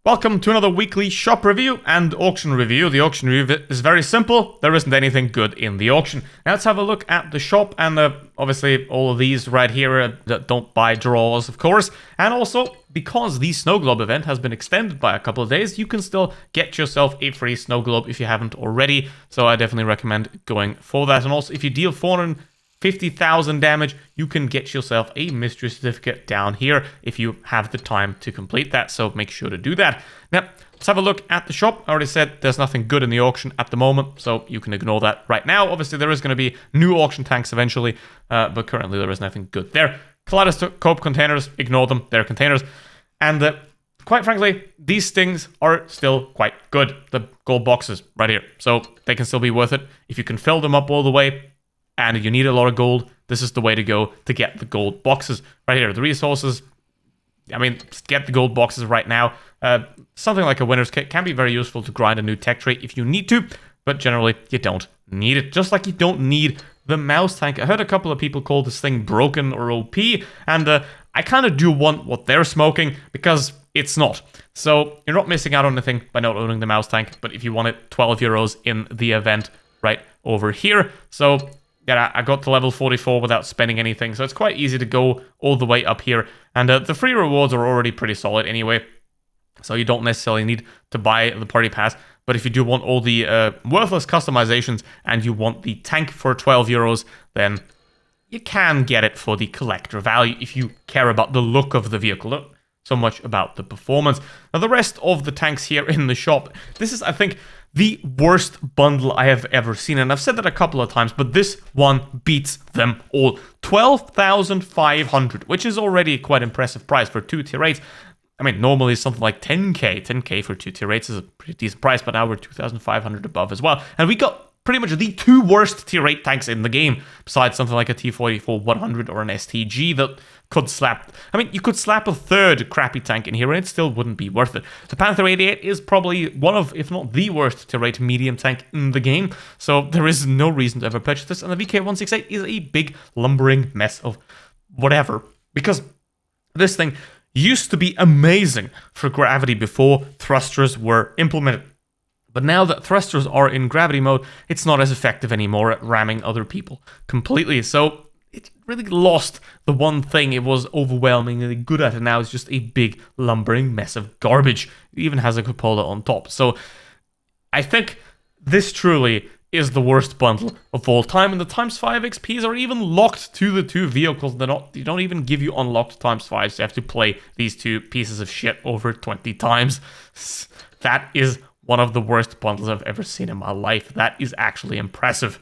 Welcome to another weekly shop review and auction review. The auction review is very simple. There isn't anything good in the auction. Now let's have a look at the shop, and obviously all of these right here don't buy draws, of course. And also, because the Snow Globe event has been extended by a couple of days, you can still get yourself a free Snow Globe if you haven't already. So I definitely recommend going for that. And also, if you deal 450,000 damage, you can get yourself a mystery certificate down here if you have the time to complete that, so make sure to do that. Now, let's have a look at the shop. I already said there's nothing good in the auction at the moment, so you can ignore that right now. Obviously, there is going to be new auction tanks eventually, but currently there is nothing good there. Kaleidoscope containers, ignore them, they're containers. And quite frankly, these things are still quite good, the gold boxes right here, so they can still be worth it. If you can fill them up all the way, and you need a lot of gold, this is the way to go to get the gold boxes. Right here, the resources, I mean, get the gold boxes right now. Something like a winner's kit can be very useful to grind a new tech trait if you need to, but generally, you don't need it. Just like you don't need the mouse tank. I heard a couple of people call this thing broken or OP, and I kind of do want what they're smoking, because it's not. So, you're not missing out on anything by not owning the mouse tank, but if you want it, 12 euros in the event right over here. So, yeah, I got to level 44 without spending anything, so it's quite easy to go all the way up here. And the free rewards are already pretty solid anyway, so you don't necessarily need to buy the party pass. But if you do want all the worthless customizations and you want the tank for 12 euros, then you can get it for the collector value if you care about the look of the vehicle, not so much about the performance. Now, the rest of the tanks here in the shop, this is, I think, the worst bundle I have ever seen, and I've said that a couple of times, but this one beats them all. 12,500, which is already a quite impressive price for 2 tier 8s. I mean, normally something like 10k. 10k for 2 tier 8s is a pretty decent price, but now we're 2,500 above as well. And we got pretty much the 2 worst tier 8 tanks in the game, besides something like a T-44-100 or an STG that could slap... I mean, you could slap a third crappy tank in here and it still wouldn't be worth it. The Panther 88 is probably one of, if not the worst tier 8 medium tank in the game, so there is no reason to ever purchase this, and the VK168 is a big lumbering mess of whatever, because this thing used to be amazing for gravity before thrusters were implemented. But now that thrusters are in gravity mode, it's not as effective anymore at ramming other people completely. So it really lost the one thing it was overwhelmingly good at, and now it's just a big lumbering mess of garbage. It even has a cupola on top. So I think this truly is the worst bundle of all time, and the times 5 XPs are even locked to the 2 vehicles. They don't even give you unlocked times 5s. So you have to play these 2 pieces of shit over 20 times. That is one of the worst bundles I've ever seen in my life. That is actually impressive.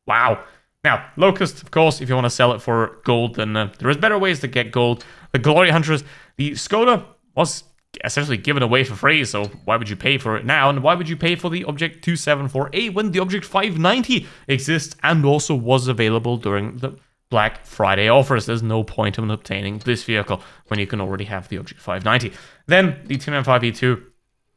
Wow. Now, Locust, of course, if you want to sell it for gold, then there is better ways to get gold. The Glory Hunters, the Skoda was essentially given away for free, so why would you pay for it now? And why would you pay for the Object 274A when the Object 590 exists and also was available during the Black Friday offers? There's no point in obtaining this vehicle when you can already have the Object 590. Then, the T95E2,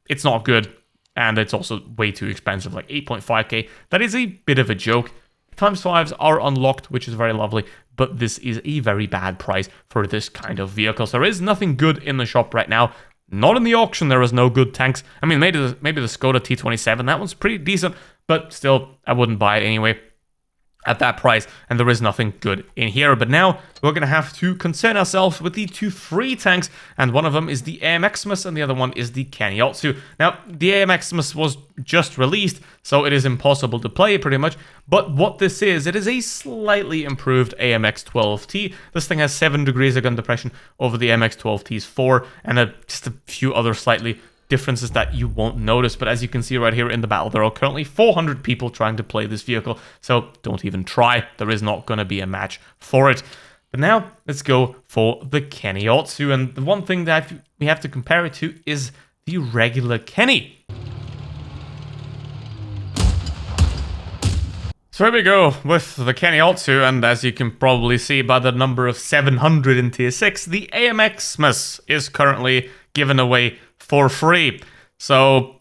it's not good. And it's also way too expensive, like 8.5k. That is a bit of a joke. Times 5s are unlocked, which is very lovely, but this is a very bad price for this kind of vehicle. So there is nothing good in the shop right now. Not in the auction, there is no good tanks. I mean, maybe the Skoda T27, that one's pretty decent, but still, I wouldn't buy it anyway at that price, and there is nothing good in here. But now we're going to have to concern ourselves with the 2 free tanks, and one of them is the Amxmas and the other one is the Otsu. Now, the Amxmas was just released, so it is impossible to play pretty much, but what this is, it is a slightly improved AMX-12T. This thing has 7 degrees of gun depression over the MX-12T's 4, and just a few other slightly differences that you won't notice. But as you can see right here in the battle, there are currently 400 people trying to play this vehicle, so don't even try. There is not going to be a match for it. But now let's go for the Otsu, and the one thing that we have to compare it to is the regular Kenny. So here we go with the Otsu, and as you can probably see by the number of 700 in tier 6, the Amxmas is currently given away for free. So,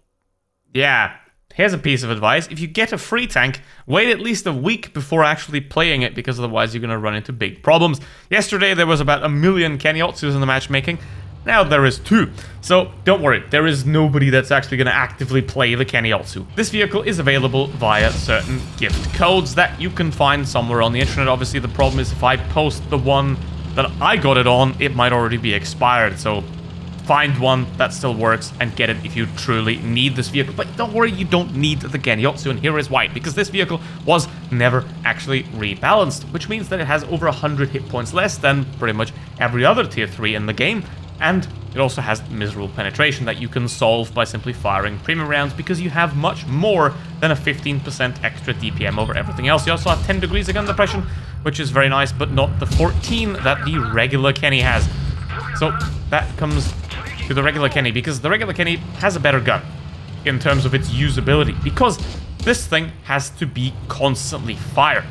yeah, here's a piece of advice. If you get a free tank, wait at least a week before actually playing it, because otherwise you're going to run into big problems. Yesterday, there was about 1 million Otsus in the matchmaking. Now there is 2. So don't worry, there is nobody that's actually going to actively play the Kenny Otsu. This vehicle is available via certain gift codes that you can find somewhere on the internet. Obviously the problem is if I post the one that I got it on, it might already be expired. So find one that still works and get it if you truly need this vehicle. But don't worry, you don't need the Kenny Otsu, and here is why. Because this vehicle was never actually rebalanced, which means that it has over 100 hit points less than pretty much every other tier 3 in the game. And it also has miserable penetration that you can solve by simply firing premium rounds, because you have much more than a 15% extra DPM over everything else. You also have 10 degrees of gun depression, which is very nice, but not the 14 that the regular Kenny has. So that comes to the regular Kenny, because the regular Kenny has a better gun in terms of its usability, because this thing has to be constantly fired.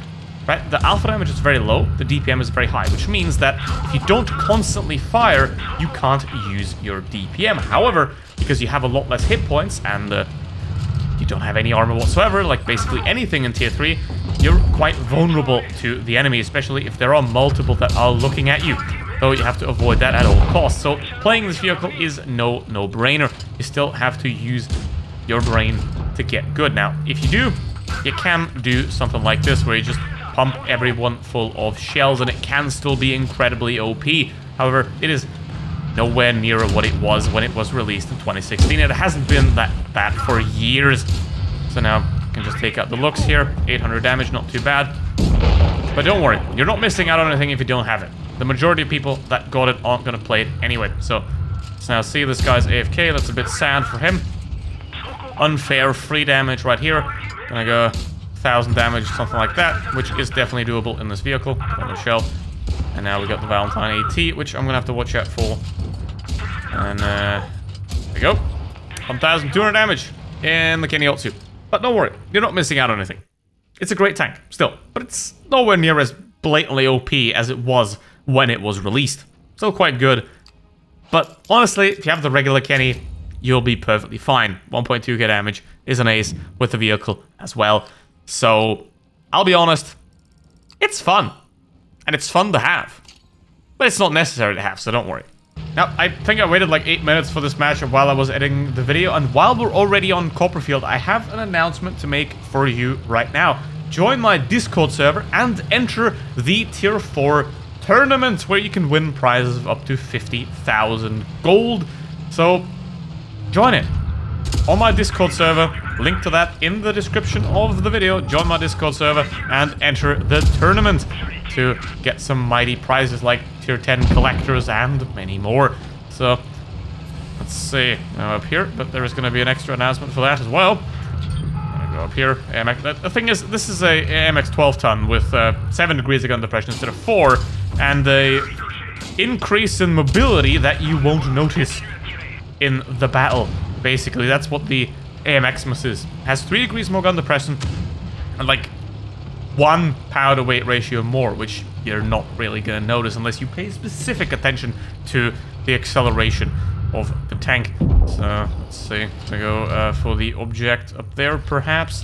Right? The alpha damage is very low, the DPM is very high, which means that if you don't constantly fire, you can't use your DPM. However, because you have a lot less hit points and you don't have any armor whatsoever, like basically anything in tier 3, you're quite vulnerable to the enemy, especially if there are multiple that are looking at you. Though you have to avoid that at all costs. So playing this vehicle is no-brainer. You still have to use your brain to get good. Now, if you do, you can do something like this, where you just pump everyone full of shells, and it can still be incredibly OP. However, it is nowhere near what it was when it was released in 2016. It hasn't been that bad for years. So now you can just take out the looks here. 800 damage, not too bad. But don't worry, you're not missing out on anything if you don't have it. The majority of people that got it aren't going to play it anyway. So let's now see, this guy's AFK. That's a bit sad for him. Unfair free damage right here. Gonna go 1,000 damage, something like that, which is definitely doable in this vehicle. On the shell. And now we got the Valentine AT, which I'm gonna have to watch out for. And there we go. 1,200 damage in the Kenny Otsu. But don't worry, you're not missing out on anything. It's a great tank, still, but it's nowhere near as blatantly OP as it was when it was released. Still quite good. But honestly, if you have the regular Kenny, you'll be perfectly fine. 1.2k damage is an ace with the vehicle as well. So, I'll be honest, it's fun. And it's fun to have. But it's not necessary to have, so don't worry. Now, I think I waited like 8 minutes for this match while I was editing the video, and while we're already on Copperfield, I have an announcement to make for you right now. Join my Discord server and enter the Tier 4 tournament, where you can win prizes of up to 50,000 gold. So, join it. On my Discord server, link to that in the description of the video. Join my Discord server and enter the tournament to get some mighty prizes like tier 10 collectors and many more. So, let's see. Now up here, but there is going to be an extra announcement for that as well. I'm going to go up here. AMX, the thing is, this is a AMX 12 ton with 7 degrees of gun depression instead of 4, and a increase in mobility that you won't notice in the battle. Basically, that's what the Amxmas is. Has 3 degrees more gun depression and like 1 power to weight ratio more, which you're not really gonna notice unless you pay specific attention to the acceleration of the tank. So let's see. So go for the object up there, perhaps.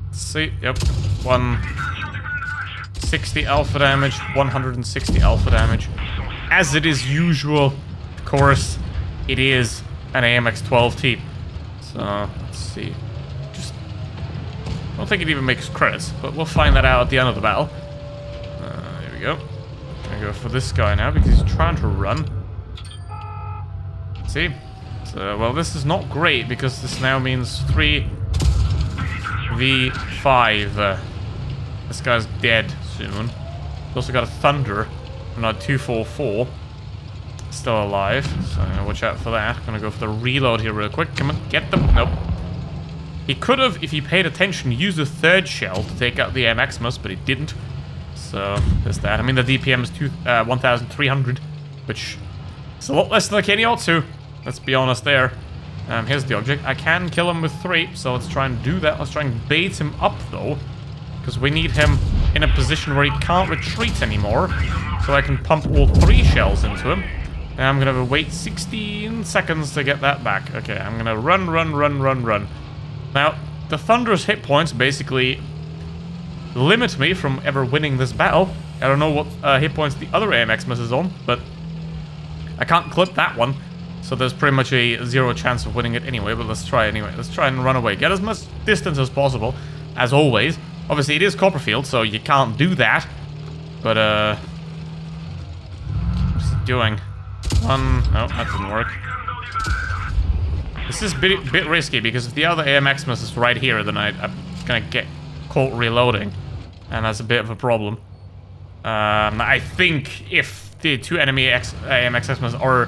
Let's see. Yep, 160 alpha damage, 160 alpha damage. As it is usual, of course, it is an AMX 12T. So, let's see. I don't think it even makes credits, but we'll find that out at the end of the battle. Here we go. I'm gonna go for this guy now because he's trying to run. See? So, well, this is not great because this now means 3v5. This guy's dead soon. He's also got a Thunder, not 244. Still alive, so I'm gonna watch out for that. I'm gonna go for the reload here real quick. Come on, get them. Nope. He could have, if he paid attention, used a third shell to take out the Amxmas, but he didn't. So there's that. I mean, the DPM is 1,300, which is a lot less than the Kenny Otsu. Let's be honest there. Here's the object. I can kill him with 3, so let's try and do that. Let's try and bait him up, though, because we need him in a position where he can't retreat anymore, so I can pump all 3 shells into him. Now I'm gonna wait 16 seconds to get that back. Okay, I'm gonna run. Now, the Thunder's hit points basically limit me from ever winning this battle. I don't know what hit points the other Amxmas is on, but I can't clip that one. So there's pretty much a 0 chance of winning it anyway, but let's try anyway. Let's try and run away. Get as much distance as possible, as always. Obviously, it is Copperfield, so you can't do that. But, what's he doing? No, that didn't work. This is a bit risky, because if the other Amxmas is right here, then I'm gonna get caught reloading. And that's a bit of a problem. I think if the two enemy Amxmas are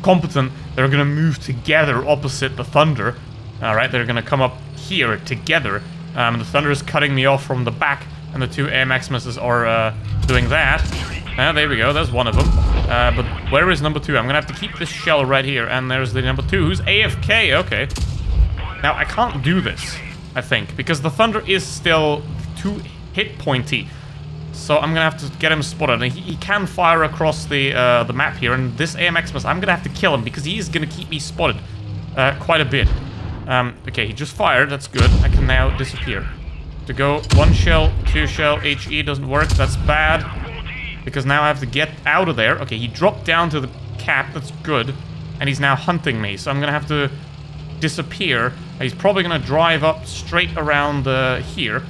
competent, they're gonna move together opposite the Thunder. Alright, they're gonna come up here together. The Thunder is cutting me off from the back, and the two Amxmas are doing that. There we go, there's one of them. But where is number 2? I'm gonna have to keep this shell right here, and there's the number 2 who's AFK, okay. Now, I can't do this, I think, because the Thunder is still too hit pointy. So I'm gonna have to get him spotted, and he can fire across the map here, and this Amxmas, I'm gonna have to kill him, because he is gonna keep me spotted quite a bit. Okay, he just fired, that's good. I can now disappear. To go 1 shell, 2 shell, HE doesn't work, that's bad. Because now I have to get out of there. Okay, he dropped down to the cap, that's good. And he's now hunting me, so I'm gonna have to disappear. He's probably gonna drive up straight around here.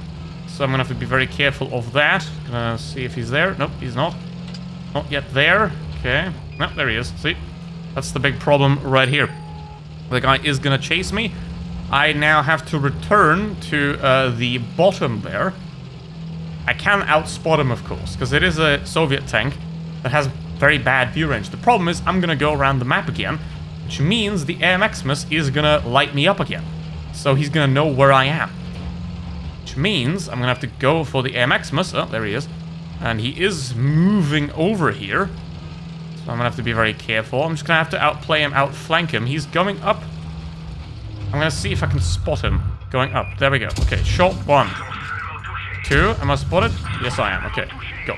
So I'm gonna have to be very careful of that. Gonna see if he's there. Nope, he's not. Not yet there. Okay. No, there he is. See? That's the big problem right here. The guy is gonna chase me. I now have to return to the bottom there. I can outspot him, of course, because it is a Soviet tank that has very bad view range. The problem is I'm gonna go around the map again, which means the Amxmas is gonna light me up again. So he's gonna know where I am. Which means I'm gonna have to go for the Amxmas. Oh, there he is. And he is moving over here. So I'm gonna have to be very careful. I'm just gonna have to outplay him, outflank him. He's going up. I'm gonna see if I can spot him going up. There we go. Okay, shot 1. 2, am I spotted? Yes, I am. Okay, go.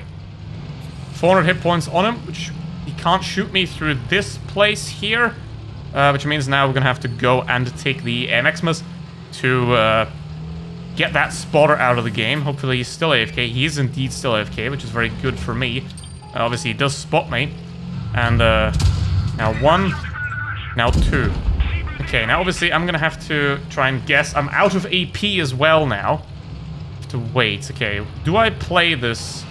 400 hit points on him, which he can't shoot me through this place here. Which means now we're gonna have to go and take the Amxmas to get that spotter out of the game. Hopefully he's still AFK. He is indeed still AFK, which is very good for me. Obviously he does spot me. And now 1, now 2. Okay, now obviously I'm gonna have to try and guess. I'm out of AP as well now. To wait. Okay, do I play this?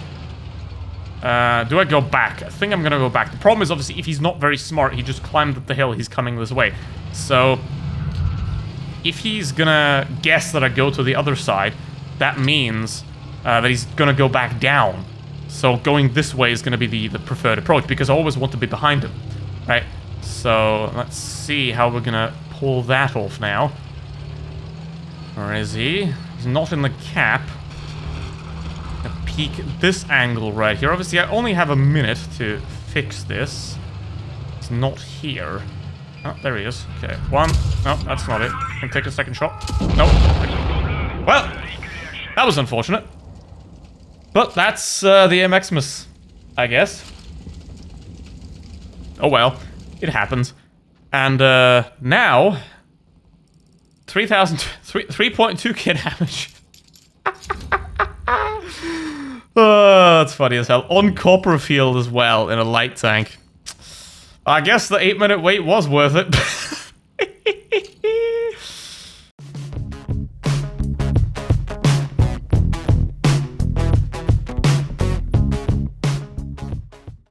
Do I go back? I think I'm gonna go back. The problem is obviously if he's not very smart, he just climbed up the hill, he's coming this way. So if he's gonna guess that I go to the other side, that means that he's gonna go back down. So going this way is gonna be the preferred approach, because I always want to be behind him, right? So let's see how we're gonna pull that off now. Where is he? He's not in the cap. A peek at this angle right here. Obviously, I only have a minute to fix this. It's not here. Oh, there he is. Okay, 1. No, that's not it. Can take a second shot. Nope. Well, that was unfortunate. But that's the Amxmas, I guess. Oh well, it happens. And now 3.2k damage. Oh, that's funny as hell. On Copperfield as well, in a light tank. I guess the 8-minute wait was worth it.